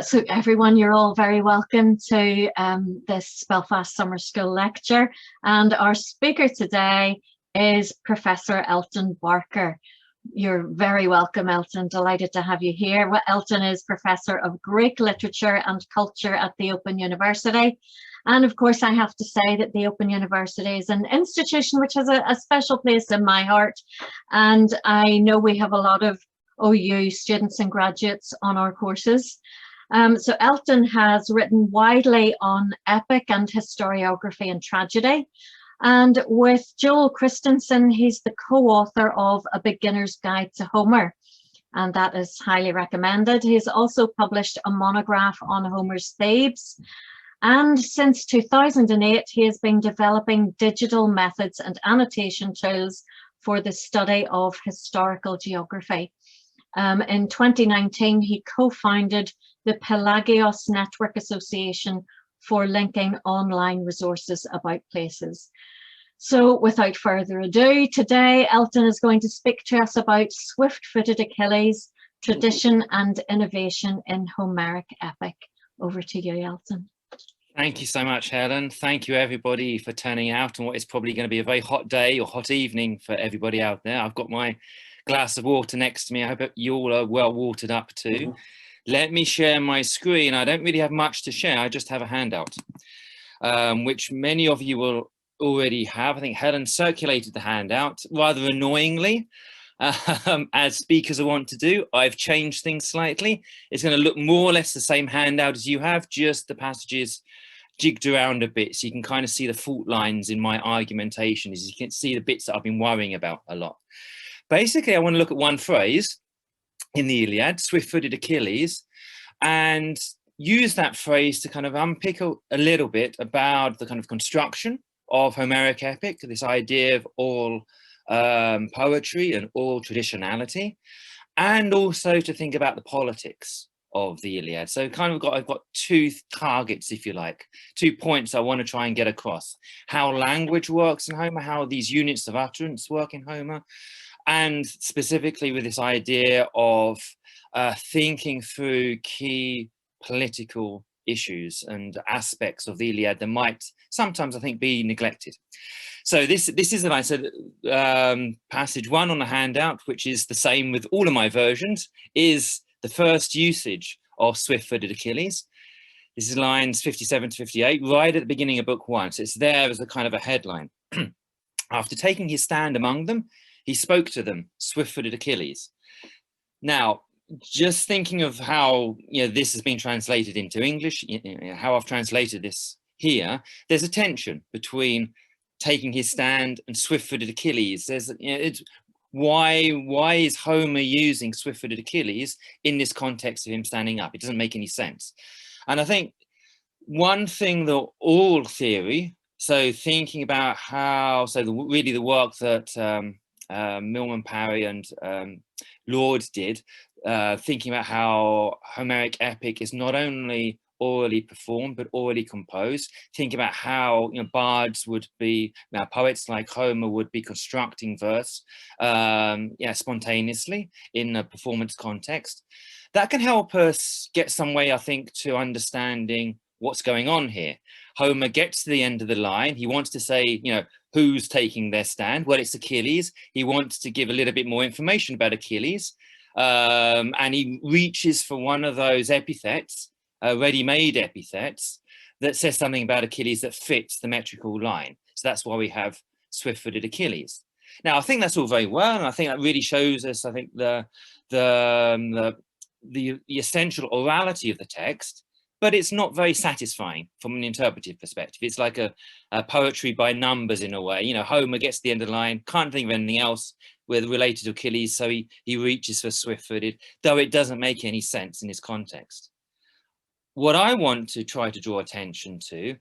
So everyone, you're all very welcome to this Belfast Summer School lecture. And our speaker today is Professor Elton Barker. You're very welcome, Elton. Delighted to have you here. Well, Elton is Professor of Greek Literature and Culture at the Open University. And of course, I have to say that the Open University is an institution which has a special place in my heart. And I know we have a lot of OU students and graduates on our courses. So Elton has written widely on epic and historiography and tragedy. And with Joel Christensen, he's the co-author of A Beginner's Guide to Homer, and that is highly recommended. He's also published a monograph on Homer's Thebes. And since 2008, he has been developing digital methods and annotation tools for the study of historical geography. In 2019, he co-founded the Pelagios Network Association for linking online resources about places. So without further ado, today Elton is going to speak to us about Swift-footed Achilles, tradition and innovation in Homeric epic. Over to you, Elton. Thank you so much, Helen. Thank you, everybody, for turning out on what is probably going to be a very hot day or hot evening for everybody out there. I've got my glass of water next to me. I hope you all are well watered up too. Let me share my screen. I don't really have much to share. I just have a handout, which many of you will already have. I think Helen circulated the handout rather annoyingly, as speakers want to do. I've changed things slightly. It's going to look more or less the same handout as you have, just the passages jigged around a bit, so you can kind of see the fault lines in my argumentation, as you can see the bits that I've been worrying about a lot. Basically, I want to look at one phrase in the Iliad, Swift-footed Achilles, and use that phrase to kind of unpick a little bit about the kind of construction of Homeric epic, this idea of all poetry and all traditionality, and also to think about the politics of the Iliad. So I've got two targets, if you like, 2 points I want to try and get across: how language works in Homer, how these units of utterance work in Homer, and specifically with this idea of thinking through key political issues and aspects of the Iliad that might sometimes, I think, be neglected. So this is, as I said, passage one on the handout, which is the same with all of my versions, is the first usage of Swift-footed Achilles. This is lines 57 to 58, right at the beginning of book one. So it's there as a kind of a headline. After taking his stand among them, he spoke to them, Swift-footed Achilles. Now, just thinking of how this has been translated into English, how I've translated this here, there's a tension between taking his stand and Swift-footed Achilles. There's, why is Homer using Swift-footed Achilles in this context of him standing up? It doesn't make any sense. And I think one thing that all theory, so thinking about how, really the work that Milman Parry and Lord did, thinking about how Homeric epic is not only orally performed but orally composed, thinking about how bards would be, poets like Homer would be constructing verse spontaneously in a performance context. That can help us get some way, I think, to understanding what's going on here. Homer gets to the end of the line. He wants to say, who's taking their stand? Well, it's Achilles. He wants to give a little bit more information about Achilles. And he reaches for one of those epithets, ready-made epithets, that says something about Achilles that fits the metrical line. So that's why we have Swift-footed Achilles. Now, I think that's all very well, and I think that really shows us, I think, the essential orality of the text, but it's not very satisfying from an interpretive perspective. It's like a poetry by numbers in a way. Homer gets to the end of the line, can't think of anything else with related to Achilles, so he reaches for Swift-footed, though it doesn't make any sense in his context. What I want to try to draw attention to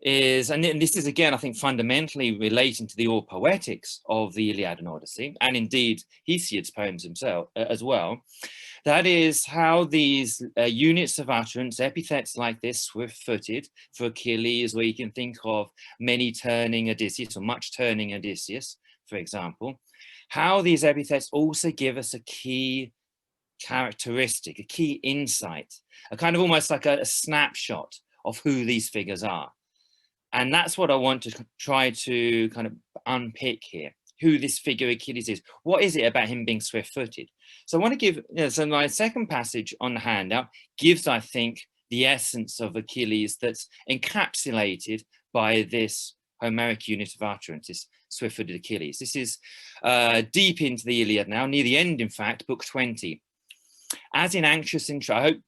is, and this is again, I think, fundamentally relating to the all poetics of the Iliad and Odyssey, and indeed Hesiod's poems himself as well. That is how these units of utterance, epithets like this, swift-footed for Achilles, where you can think of many turning Odysseus or much turning Odysseus, for example, how these epithets also give us a key characteristic, a key insight, a kind of almost like a snapshot of who these figures are. And that's what I want to try to kind of unpick here, who this figure Achilles is. What is it about him being swift-footed? So I want to give, so my second passage on the handout gives, I think, the essence of Achilles that's encapsulated by this Homeric unit of utterance, this swift-footed Achilles. This is deep into the Iliad now, near the end, in fact, book 20. As in anxious entreaty,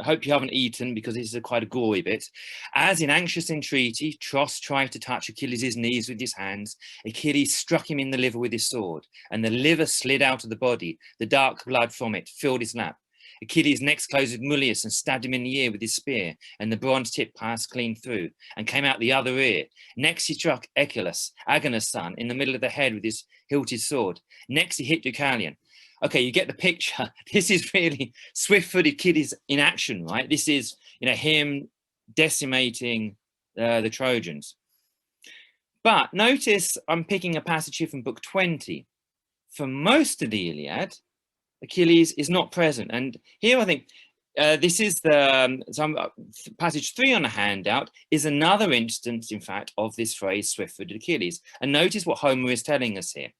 I hope you haven't eaten because this is quite a gory bit. As in anxious entreaty, Tros tried to touch Achilles' knees with his hands. Achilles struck him in the liver with his sword, and the liver slid out of the body. The dark blood from it filled his lap. Achilles next closed with Mulius and stabbed him in the ear with his spear, and the bronze tip passed clean through and came out the other ear. Next he struck Echolus, Agonas' son, in the middle of the head with his hilted sword. Next he hit Deucalion. Okay, you get the picture. This is really swift-footed Achilles in action, right? This is, him decimating the Trojans. But notice I'm picking a passage here from book 20. For most of the Iliad, Achilles is not present. And here I think this is the passage 3 on the handout is another instance, in fact, of this phrase swift-footed Achilles. And notice what Homer is telling us here.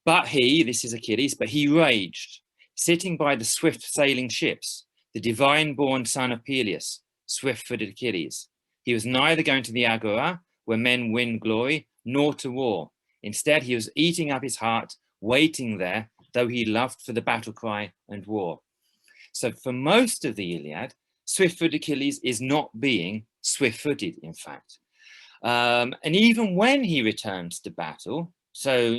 But he, this is Achilles, but he raged, sitting by the swift sailing ships, the divine-born son of Peleus, swift-footed Achilles. He was neither going to the agora, where men win glory, nor to war. Instead, he was eating up his heart, waiting there, though he loved for the battle cry and war. So for most of the Iliad, swift-footed Achilles is not being swift-footed, in fact. And even when he returns to battle, so,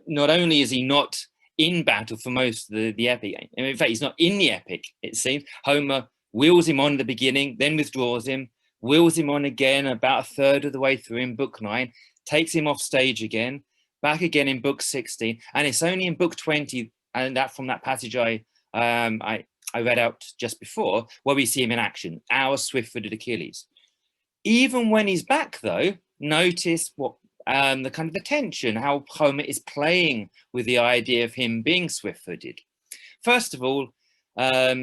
not only is he not in battle for most of the epic, in fact, he's not in the epic, it seems. Homer wheels him on at the beginning, then withdraws him, wheels him on again about a third of the way through in book 9, takes him off stage again, back again in book 16, and it's only in book 20, and that from that passage I read out just before, where we see him in action, our swift-footed Achilles. Even when he's back, though, notice what the kind of the tension, how Homer is playing with the idea of him being swift-footed. First of all,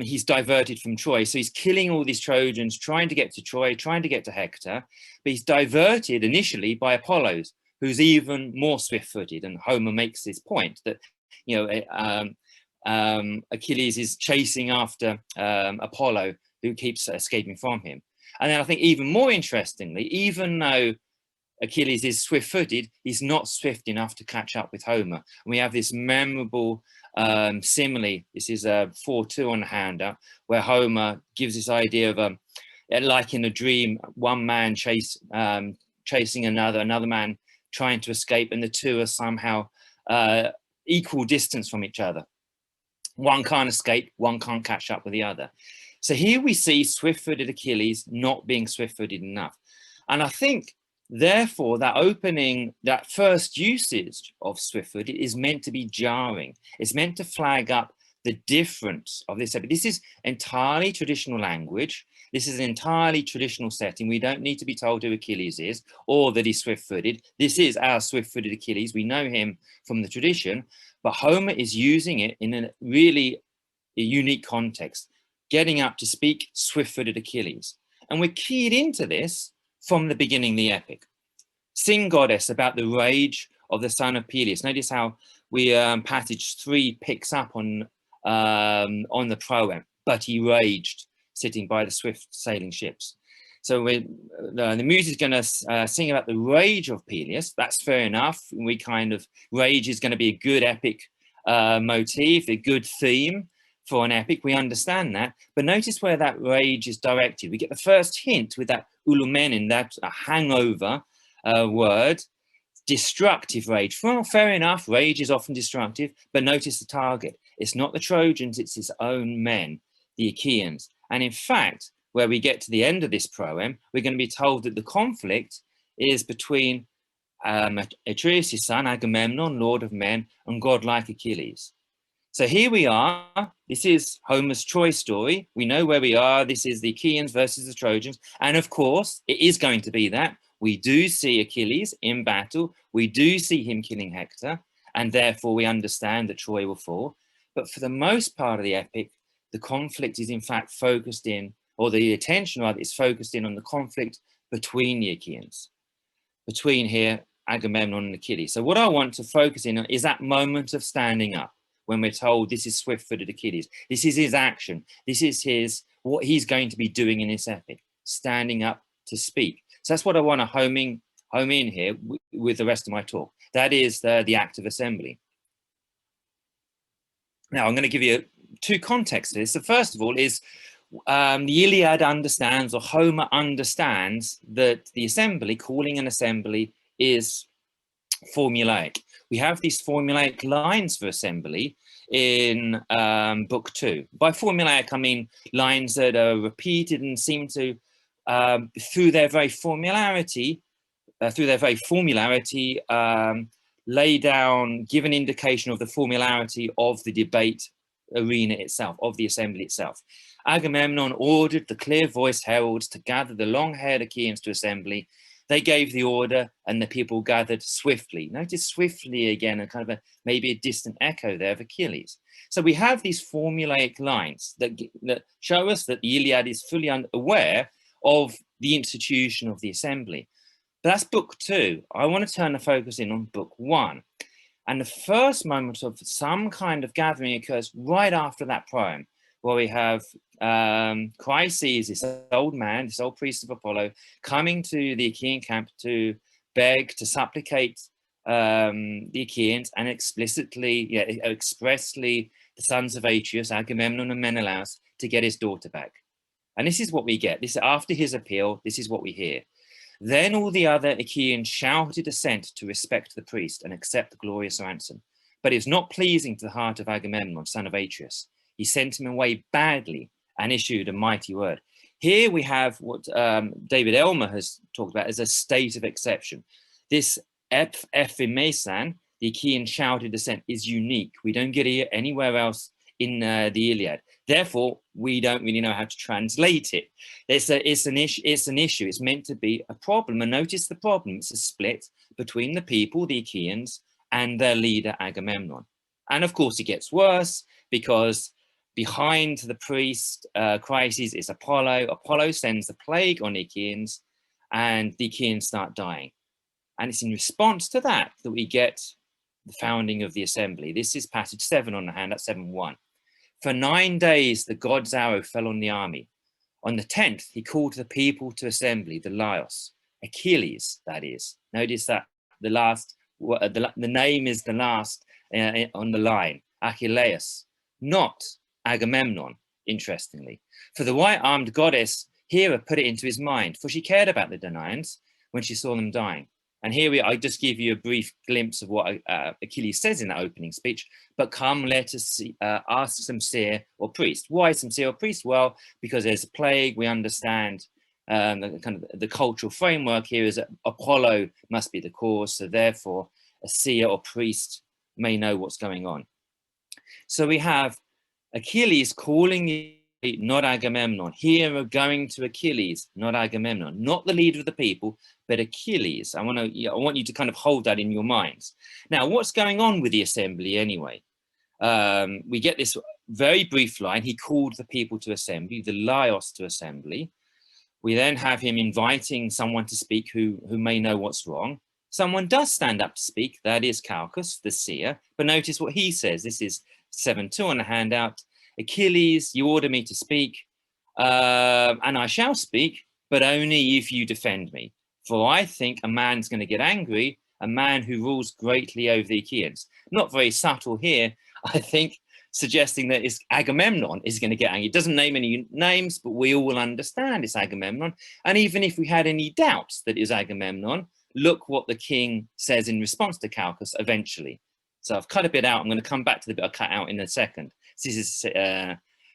he's diverted from Troy. So he's killing all these Trojans, trying to get to Troy, trying to get to Hector, but he's diverted initially by Apollo, who's even more swift-footed. And Homer makes this point that, Achilles is chasing after Apollo, who keeps escaping from him. And then I think even more interestingly, even though Achilles is swift-footed, he's not swift enough to catch up with Homer. And we have this memorable simile. This is 4:2 on the handout, where Homer gives this idea of, like in a dream, one man chasing another man trying to escape, and the two are somehow equal distance from each other. One can't escape, one can't catch up with the other. So here we see swift-footed Achilles not being swift-footed enough. And I think, therefore, that first usage of swift-footed is meant to be jarring. It's meant to flag up the difference of this epic. This is entirely traditional language. This is an entirely traditional setting. We don't need to be told who Achilles is or that he's swift-footed. This is our swift-footed Achilles. We know him from the tradition, but Homer is using it in a really unique context, getting up to speak swift-footed Achilles. And we're keyed into this from the beginning of the epic. Sing, goddess, about the rage of the son of Peleus. Notice how we passage 3 picks up on the proem, but he raged, sitting by the swift sailing ships. So the music is going to sing about the rage of Peleus. That's fair enough. Rage is going to be a good epic motif, a good theme for an epic. We understand that. But notice where that rage is directed. We get the first hint with that ulumenin, that hangover word, destructive rage. Well, fair enough, rage is often destructive, but notice the target. It's not the Trojans, it's his own men, the Achaeans. And in fact, where we get to the end of this proem, we're going to be told that the conflict is between Atreus' son, Agamemnon, lord of men, and godlike Achilles. So here we are. This is Homer's Troy story. We know where we are. This is the Achaeans versus the Trojans. And of course, it is going to be that. We do see Achilles in battle. We do see him killing Hector. And therefore, we understand that Troy will fall. But for the most part of the epic, the conflict is in fact focused in, or the attention rather is focused in on the conflict between the Achaeans, between here Agamemnon and Achilles. So what I want to focus in on is that moment of standing up when we're told this is swift-footed Achilles. This is his action. This is what he's going to be doing in this epic, standing up to speak. So that's what I want to home in here with the rest of my talk. That is the act of assembly. Now I'm going to give you two contexts to this. So first of all is the Iliad understands, or Homer understands, that the assembly, calling an assembly, is formulaic. We have these formulaic lines for assembly in book 2. By formulaic, I mean lines that are repeated and seem to, through their very formularity, lay down, give an indication of the formularity of the debate arena itself, of the assembly itself. Agamemnon ordered the clear-voiced heralds to gather the long-haired Achaeans to assembly. They gave the order and the people gathered swiftly. Notice swiftly again, a kind of maybe a distant echo there of Achilles. So we have these formulaic lines that show us that the Iliad is fully aware of the institution of the assembly. But that's book 2. I want to turn the focus in on book 1. And the first moment of some kind of gathering occurs right after that poem, where we have Chryses, this old man, this old priest of Apollo, coming to the Achaean camp to beg, to supplicate the Achaeans, and expressly the sons of Atreus, Agamemnon and Menelaus, to get his daughter back. And this is what we get. This, after his appeal, this is what we hear. Then all the other Achaeans shouted assent to respect the priest and accept the glorious ransom. But it was not pleasing to the heart of Agamemnon, son of Atreus. He sent him away badly and issued a mighty word. Here we have what David Elmer has talked about as a state of exception. This ephimesan, the Achaean shouted assent, is unique. We don't get it anywhere else in the Iliad. Therefore, we don't really know how to translate it. It's an issue. It's meant to be a problem. And notice the problem. It's a split between the people, the Achaeans, and their leader, Agamemnon. And of course, it gets worse because behind the priest, Chryses, is Apollo. Apollo sends the plague on the Achaeans, and the Achaeans start dying. And it's in response to that that we get the founding of the assembly. This is passage 7 on the hand, that's 7:1. For 9 days, the god's arrow fell on the army. On the 10th, he called the people to assembly, the Laios, Achilles, that is. Notice that the name is the last on the line, Achilles, not Agamemnon, interestingly. For the white-armed goddess, Hera put it into his mind, for she cared about the Danaians when she saw them dying. And here I just give you a brief glimpse of what Achilles says in that opening speech. But come, let us ask some seer or priest. Why some seer or priest? Well, because there's a plague. We understand the cultural framework here is that Apollo must be the cause. So therefore, a seer or priest may know what's going on. So we have Achilles calling the not Agamemnon. Hero going to Achilles, not Agamemnon, not the leader of the people, but Achilles. I want you to kind of hold that in your minds. Now, what's going on with the assembly anyway? We get this very brief line. He called the people to assembly, the Laios to assembly. We then have him inviting someone to speak who may know what's wrong. Someone does stand up to speak. That is Calchas, the seer. But notice what he says. This is 7:2 on the handout. Achilles, you order me to speak, and I shall speak, but only if you defend me. For I think a man's going to get angry, a man who rules greatly over the Achaeans. Not very subtle here, I think, suggesting that it's Agamemnon is going to get angry. It doesn't name any names, but we all understand it's Agamemnon. And even if we had any doubts that it's Agamemnon, look what the king says in response to Calchas eventually. So I've cut a bit out. I'm going to come back to the bit I cut out in a second. This is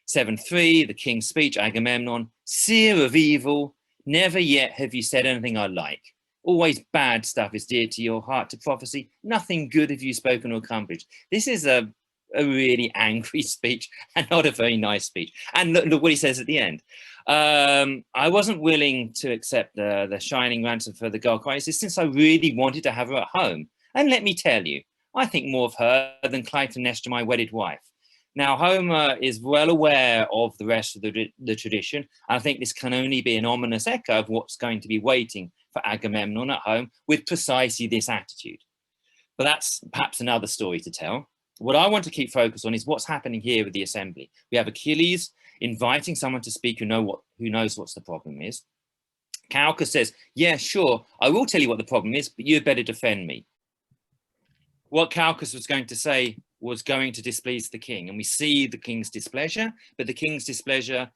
7:3, the king's speech, Agamemnon, seer of evil, never yet have you said anything I like. Always bad stuff is dear to your heart to prophecy. Nothing good have you spoken or accomplished. This is a really angry speech and not a very nice speech. And look what he says at the end. I wasn't willing to accept the shining ransom for the girl Chryses since I really wanted to have her at home. And let me tell you, I think more of her than Clytemnestra, my wedded wife. Now, Homer is well aware of the rest of the tradition. And I think this can only be an ominous echo of what's going to be waiting for Agamemnon at home with precisely this attitude. But that's perhaps another story to tell. What I want to keep focused on is what's happening here with the assembly. We have Achilles inviting someone to speak who knows what the problem is. Calchas says, yeah, sure, I will tell you what the problem is, but you'd better defend me. What Calchas was going to say was going to displease the king. And we see the king's displeasure, but the king's displeasure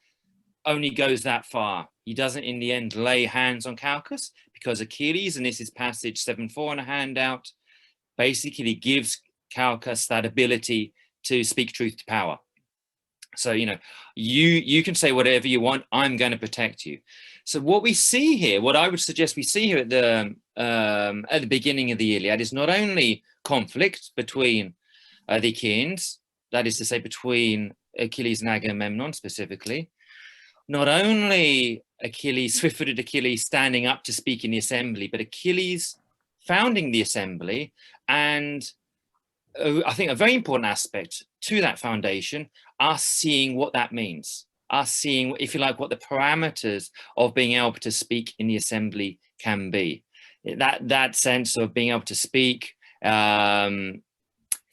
only goes that far. He doesn't in the end lay hands on Calchas, because Achilles, and this is passage 7.4 in a handout, basically gives Calchas that ability to speak truth to power. So, you can say whatever you want, I'm going to protect you. So what we see here, what I would suggest we see here at the beginning of the Iliad, is not only conflict between the Achaeans, that is to say between Achilles and Agamemnon specifically, not only Achilles, swift-footed Achilles standing up to speak in the assembly, but Achilles founding the assembly. And I think a very important aspect to that foundation, us seeing what that means, us seeing, if you like, what the parameters of being able to speak in the assembly can be. That sense of being able to speak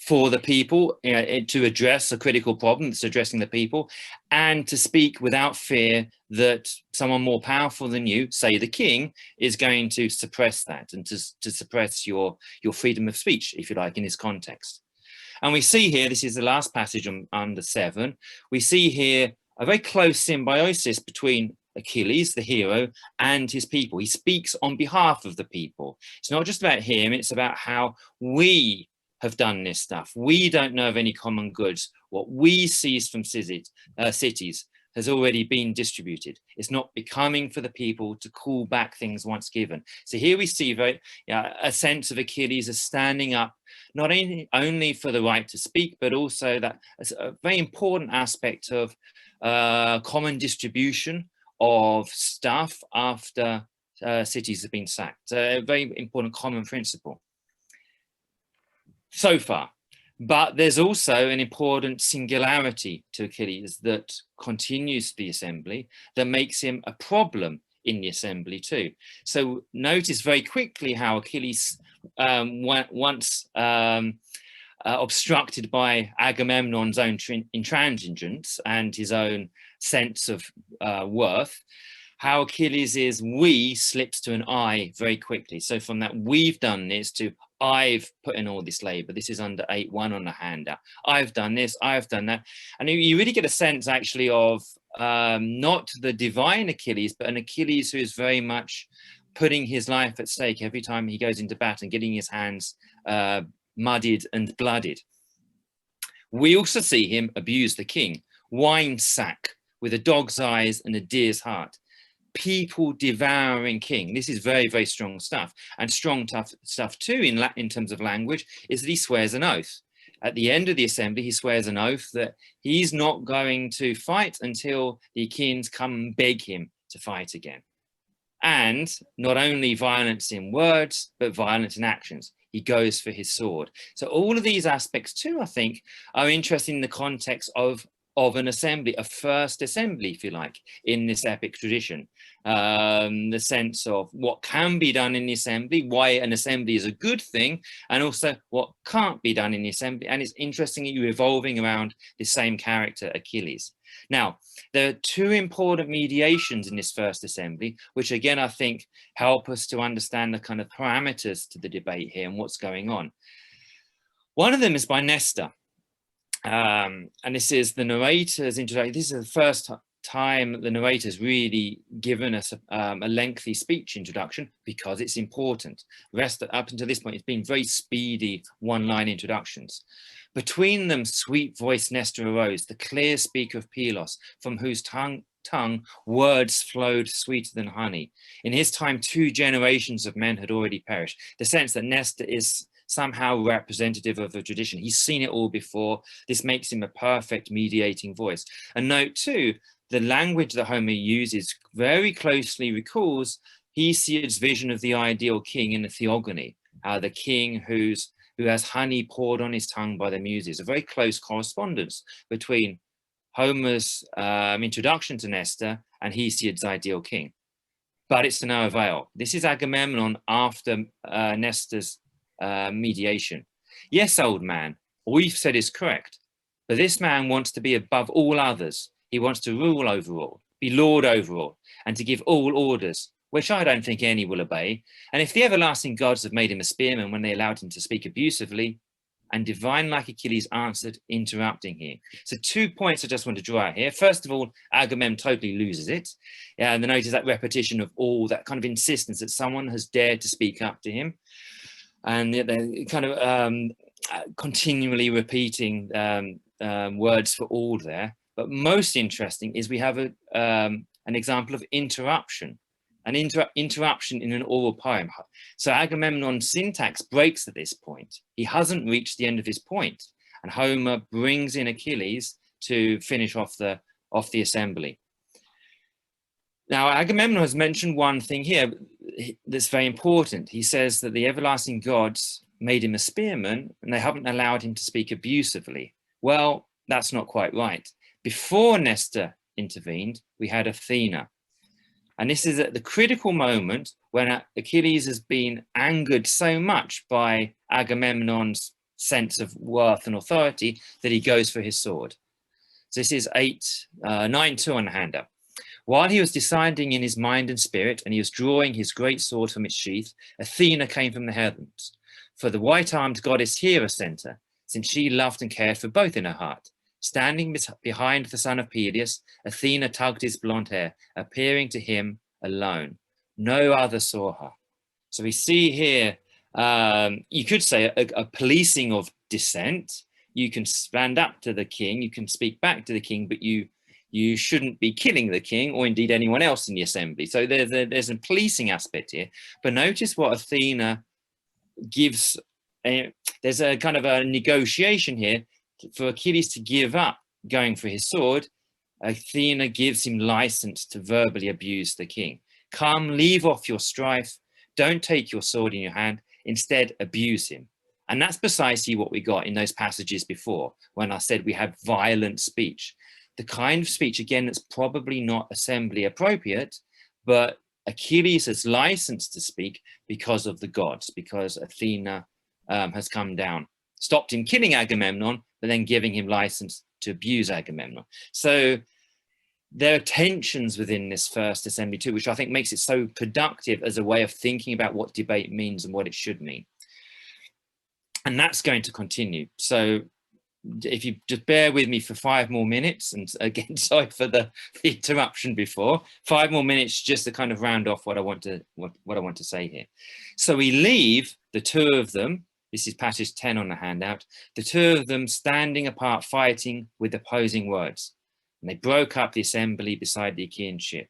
for the people, to address a critical problem that's addressing the people, and to speak without fear that someone more powerful than you, say the king, is going to suppress that and to suppress your freedom of speech, if you like, in this context. And we see here, this is the last passage under 7, we see here a very close symbiosis between Achilles, the hero, and his people. He speaks on behalf of the people. It's not just about him, it's about how we have done this stuff. We don't know of any common goods. What we seize from cities has already been distributed. It's not becoming for the people to call back things once given. So here we see a sense of Achilles as standing up, not only for the right to speak, but also that a very important aspect of common distribution of stuff after cities have been sacked. A very important common principle so far. But there's also an important singularity to Achilles that continues the assembly, that makes him a problem in the assembly too. So notice very quickly how Achilles, once obstructed by Agamemnon's own intransigence and his own sense of worth, how Achilles' we slips to an I very quickly. So from that we've done this to I've put in all this labor. This is under 8.1 on the handout. I've done this, I've done that. And you really get a sense actually of not the divine Achilles, but an Achilles who is very much putting his life at stake every time he goes into battle and getting his hands muddied and blooded. We also see him abuse the king, wine sack with a dog's eyes and a deer's heart. People devouring king. This is very, very strong stuff. And strong, tough stuff too in terms of language is that he swears an oath. At the end of the assembly, he swears an oath that he's not going to fight until the Achaeans come and beg him to fight again. And not only violence in words, but violence in actions. He goes for his sword. So all of these aspects too, I think, are interesting in the context of an assembly, a first assembly, if you like, in this epic tradition. The sense of what can be done in the assembly, why an assembly is a good thing, and also what can't be done in the assembly. And it's interesting that you're evolving around the same character, Achilles. Now, there are two important mediations in this first assembly, which again, I think help us to understand the kind of parameters to the debate here and what's going on. One of them is by Nestor. And this is the narrator's introduction. This is the first time the narrator's really given us a lengthy speech introduction because it's important. The rest up until this point, it's been very speedy one-line introductions. Between them, sweet-voiced Nestor arose, the clear speaker of Pylos, from whose tongue words flowed sweeter than honey. In his time, 2 generations of men had already perished. The sense that Nestor is somehow representative of a tradition. He's seen it all before. This makes him a perfect mediating voice. And note too, the language that Homer uses very closely recalls Hesiod's vision of the ideal king in the Theogony, the king who's who has honey poured on his tongue by the Muses. A very close correspondence between Homer's introduction to Nestor and Hesiod's ideal king. But it's to no avail. This is Agamemnon after Nestor's mediation. Yes, old man, all you've said is correct, but this man wants to be above all others. He wants to rule over all, be lord over all, and to give all orders, which I don't think any will obey. And if the everlasting gods have made him a spearman when they allowed him to speak abusively, and divine like Achilles answered, interrupting here. So 2 points I just want to draw out here. First of all, Agamemnon totally loses it. And then notice that repetition of all, that kind of insistence that someone has dared to speak up to him. And they're kind of continually repeating words for all there. But most interesting is we have an example of interruption. An interruption in an oral poem. So Agamemnon's syntax breaks at this point. He hasn't reached the end of his point, and Homer brings in Achilles to finish off the assembly. Now Agamemnon has mentioned one thing here that's very important. He says that the everlasting gods made him a spearman and they haven't allowed him to speak abusively. Well, that's not quite right. Before Nestor intervened, we had Athena. And this is at the critical moment when Achilles has been angered so much by Agamemnon's sense of worth and authority that he goes for his sword. So this is 9-2 on the handout. While he was deciding in his mind and spirit, and he was drawing his great sword from its sheath, Athena came from the heavens. For the white-armed goddess Hera sent her, since she loved and cared for both in her heart. Standing behind the son of Peleus, Athena tugged his blonde hair, appearing to him alone. No other saw her. So we see here, you could say a policing of dissent. You can stand up to the king, you can speak back to the king, but you shouldn't be killing the king or indeed anyone else in the assembly. So there's a policing aspect here. But notice what Athena gives. There's a kind of a negotiation here for Achilles to give up going for his sword. Athena gives him license to verbally abuse the king. Come, leave off your strife. Don't take your sword in your hand. Instead, abuse him. And that's precisely what we got in those passages before, when I said we have violent speech. The kind of speech, again, that's probably not assembly appropriate, but Achilles has license to speak because of the gods, because Athena has come down, stopped him killing Agamemnon, but then giving him license to abuse Agamemnon. So there are tensions within this first assembly too, which I think makes it so productive as a way of thinking about what debate means and what it should mean. And that's going to continue. So if you just bear with me for 5 more minutes, and again, sorry for the interruption before, 5 more minutes just to kind of round off what I want to say here. So we leave the two of them. This is passage 10 on the handout. The two of them standing apart, fighting with opposing words. And they broke up the assembly beside the Achaean ship.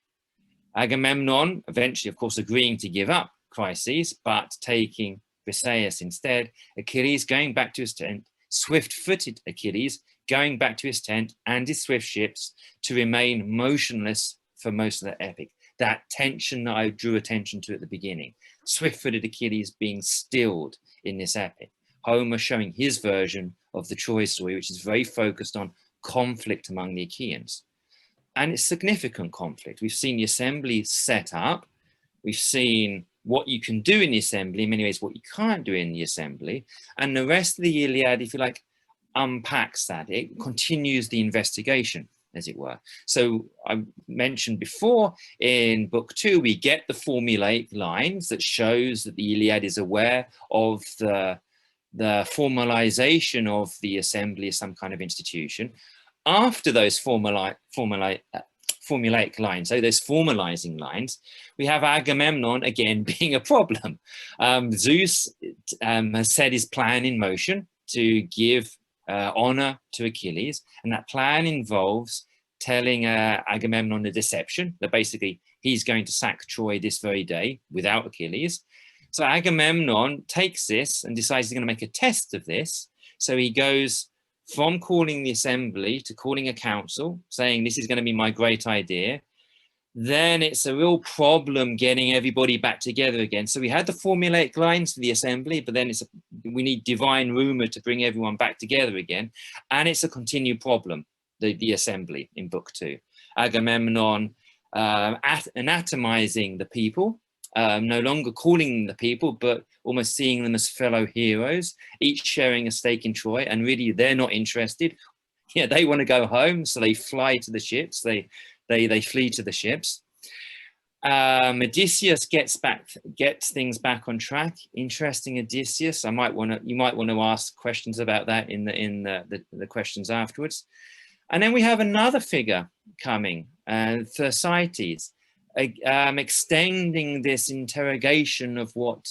Agamemnon eventually, of course, agreeing to give up Chryses, but taking Briseis instead. Achilles going back to his tent, swift-footed Achilles going back to his tent and his swift ships to remain motionless for most of the epic. That tension that I drew attention to at the beginning. Swift-footed Achilles being stilled in this epic. Homer showing his version of the Troy story, which is very focused on conflict among the Achaeans. And it's significant conflict. We've seen the assembly set up. We've seen what you can do in the assembly, in many ways what you can't do in the assembly. And the rest of the Iliad, if you like, unpacks that. It continues the investigation, as it were. So I mentioned before in book 2, we get the formulaic lines that shows that the Iliad is aware of the formalization of the assembly as some kind of institution. After those formulaic lines, so those formalizing lines, we have Agamemnon again being a problem. Zeus has set his plan in motion to give honor to Achilles, and that plan involves telling Agamemnon a deception, that basically he's going to sack Troy this very day without Achilles. So Agamemnon takes this and decides he's going to make a test of this. So he goes from calling the assembly to calling a council, saying this is going to be my great idea. then it's a real problem getting everybody back together again. So we had the formulaic lines for the assembly, but then we need divine rumor to bring everyone back together again. And it's a continued problem, the assembly in book 2. Agamemnon anatomizing the people, no longer calling them the people, but almost seeing them as fellow heroes, each sharing a stake in Troy, and really they're not interested. Yeah, they want to go home, so they fly to the ships. They flee to the ships. Odysseus gets things back on track. Interesting, Odysseus. You might want to ask questions about that in the questions afterwards. And then we have another figure coming, Thersites, extending this interrogation of what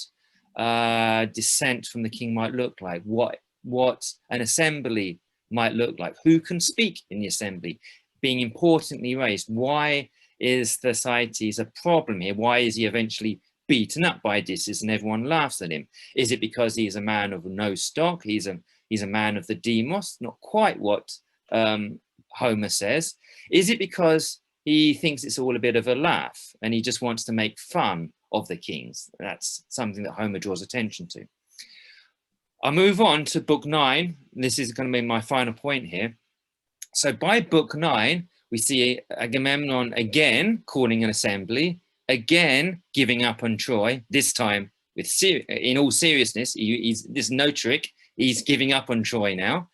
dissent from the king might look like, what an assembly might look like, who can speak in the assembly, being importantly raised. Why is Thersites a problem here? Why is he eventually beaten up by Odysseus and everyone laughs at him? Is it because he's a man of no stock? He's a man of the demos, not quite what Homer says. Is it because he thinks it's all a bit of a laugh and he just wants to make fun of the kings? That's something that Homer draws attention to. I'll move on to book 9. This is going to be my final point here. So by book 9, we see Agamemnon again calling an assembly, again giving up on Troy, this time in all seriousness. There's no trick. He's giving up on Troy now.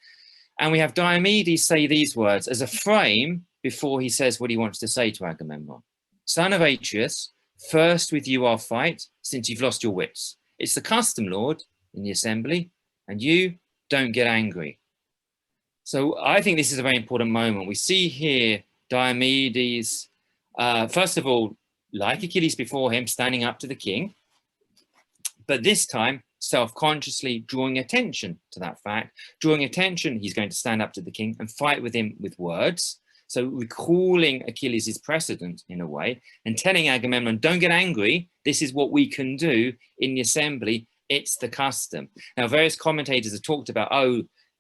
And we have Diomedes say these words as a frame before he says what he wants to say to Agamemnon. Son of Atreus, first with you I'll fight, since you've lost your wits. It's the custom, Lord, in the assembly, and you don't get angry. So I think this is a very important moment. We see here Diomedes, first of all, like Achilles before him, standing up to the king, but this time self-consciously drawing attention to that fact, drawing attention, he's going to stand up to the king and fight with him with words. So recalling Achilles' precedent in a way and telling Agamemnon, don't get angry. This is what we can do in the assembly. It's the custom. Now, various commentators have talked about,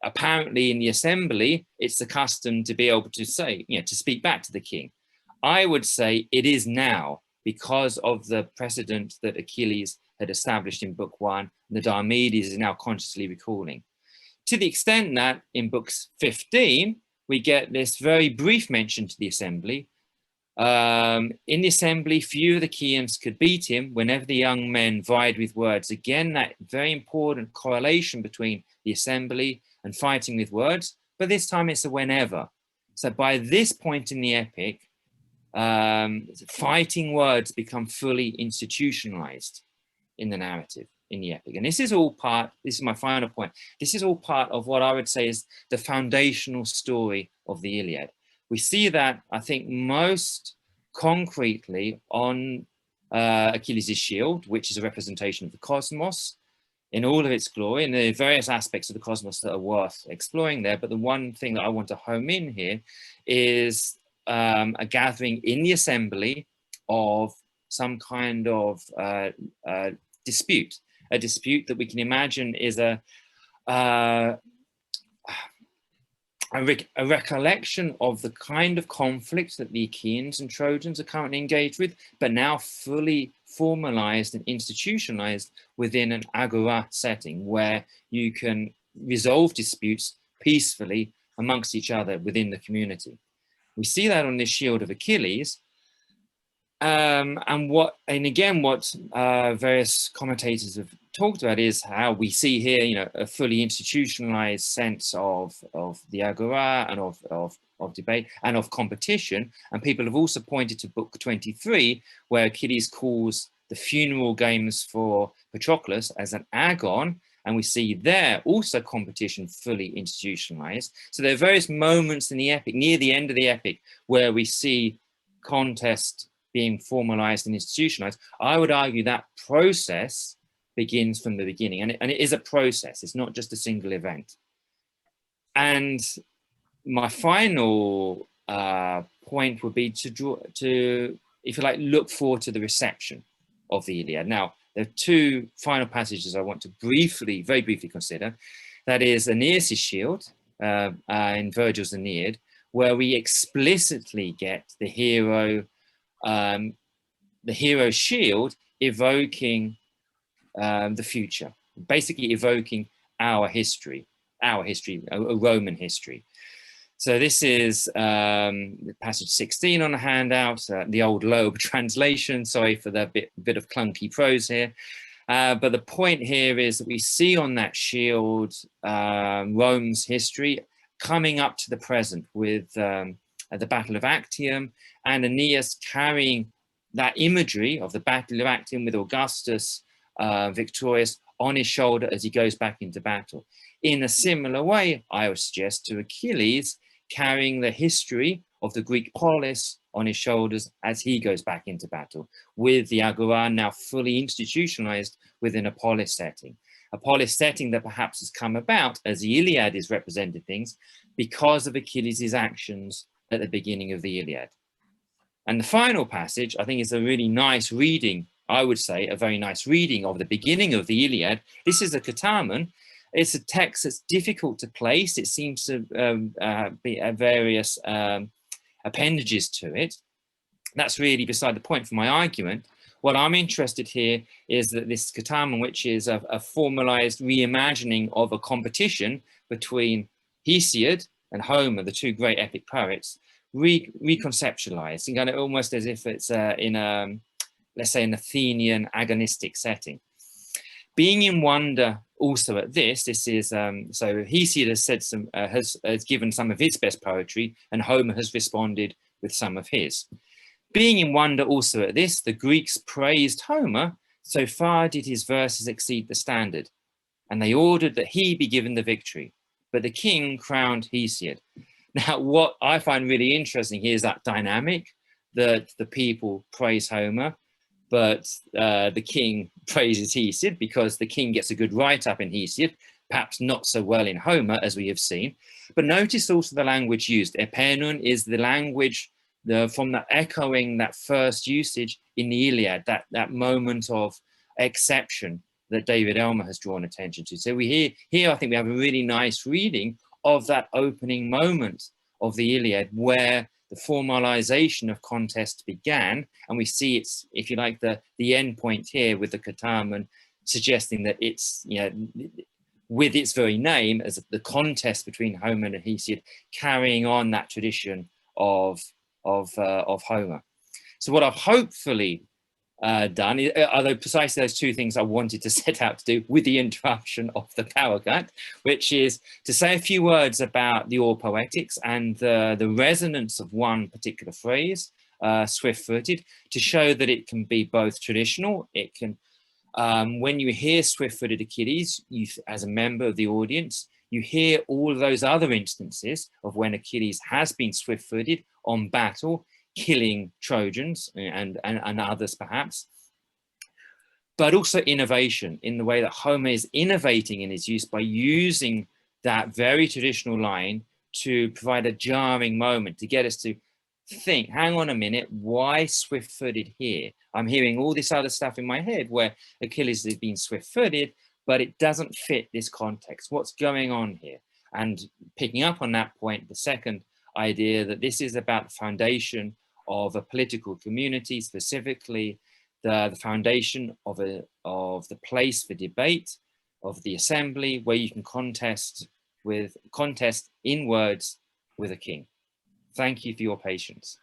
apparently in the assembly, it's the custom to be able to say, to speak back to the king. I would say it is now because of the precedent that Achilles had established in book 1, and the Diomedes is now consciously recalling. To the extent that in books 15, we get this very brief mention to the assembly. In the assembly, few of the Chians could beat him whenever the young men vied with words. Again, that very important correlation between the assembly and fighting with words, but this time it's a whenever. So by this point in the epic, fighting words become fully institutionalized in the narrative, in the epic. And this is all part, this is my final point, this is all part of what I would say is the foundational story of the Iliad. We see that, I think, most concretely on Achilles' shield, which is a representation of the cosmos in all of its glory, and there are various aspects of the cosmos that are worth exploring there. But the one thing that I want to home in here is a gathering in the assembly of some kind of dispute, a dispute that we can imagine is a recollection of the kind of conflict that the Achaeans and Trojans are currently engaged with, but now fully formalized and institutionalized within an agora setting where you can resolve disputes peacefully amongst each other within the community. We see that on this shield of Achilles. And again, what various commentators have talked about is how we see here, a fully institutionalized sense of the agora and of debate and of competition. And people have also pointed to book 23, where Achilles calls the funeral games for Patroclus as an agon. And we see there also competition fully institutionalized. So there are various moments in the epic, near the end of the epic, where we see contest being formalized and institutionalized. I would argue that process begins from the beginning, and it is a process. It's not just a single event. And my final point would be to, if you like, look forward to the reception of the Iliad. Now, there are two final passages I want to very briefly consider. That is Aeneas' shield in Virgil's Aeneid, where we explicitly get the hero the hero's shield evoking the future, basically evoking our history, a Roman history. So this is passage 16 on the handout, the old Loeb translation. Sorry for the bit of clunky prose here. But the point here is that we see on that shield Rome's history coming up to the present with the Battle of Actium, and Aeneas carrying that imagery of the Battle of Actium with Augustus victorious on his shoulder as he goes back into battle. In a similar way, I would suggest, to Achilles carrying the history of the Greek polis on his shoulders as he goes back into battle, with the agora now fully institutionalized within a polis setting. A polis setting that perhaps has come about, as the Iliad is representing things, because of Achilles' actions at the beginning of the Iliad. And the final passage, I think, is a really nice reading, I would say, a very nice reading of the beginning of the Iliad. This is a Katamon. It's a text that's difficult to place. It seems to be various appendages to it. That's really beside the point for my argument. What I'm interested here is that this Katamon, which is a formalized reimagining of a competition between Hesiod and Homer, the two great epic poets, reconceptualized, and kind of almost as if it's in a, let's say, an Athenian agonistic setting. Being in wonder also at this is, so Hesiod has said has given some of his best poetry, and Homer has responded with some of his. Being in wonder also at this, the Greeks praised Homer, so far did his verses exceed the standard, and they ordered that he be given the victory, but the king crowned Hesiod. Now, what I find really interesting here is that dynamic, that the people praise Homer, but the king praises Hesiod because the king gets a good write-up in Hesiod, perhaps not so well in Homer, as we have seen. But notice also the language used. Epenun is the language from that echoing that first usage in the Iliad, that moment of exception that David Elmer has drawn attention to. So here I think we have a really nice reading of that opening moment of the Iliad, where the formalization of contest began, and we see it's, if you like, the end point here with the Katamon, suggesting that it's, you know, with its very name as the contest between Homer and Hesiod, carrying on that tradition of Homer. So what I've hopefully done, although precisely those two things I wanted to set out to do with the interruption of the power cut, which is to say a few words about the All Poetics and the resonance of one particular phrase, swift-footed, to show that it can be both traditional. It can, when you hear Swift-footed Achilles, you, as a member of the audience, you hear all of those other instances of when Achilles has been swift-footed on battle, killing Trojans and others perhaps, but also innovation in the way that Homer is innovating in his use by using that very traditional line to provide a jarring moment, to get us to think, hang on a minute, why swift-footed here? I'm hearing all this other stuff in my head where Achilles has been swift-footed, but it doesn't fit this context. What's going on here? And picking up on that point, the second idea that this is about the foundation of a political community, specifically the foundation of the place for debate, of the assembly, where you can contest in words with a king. Thank you for your patience.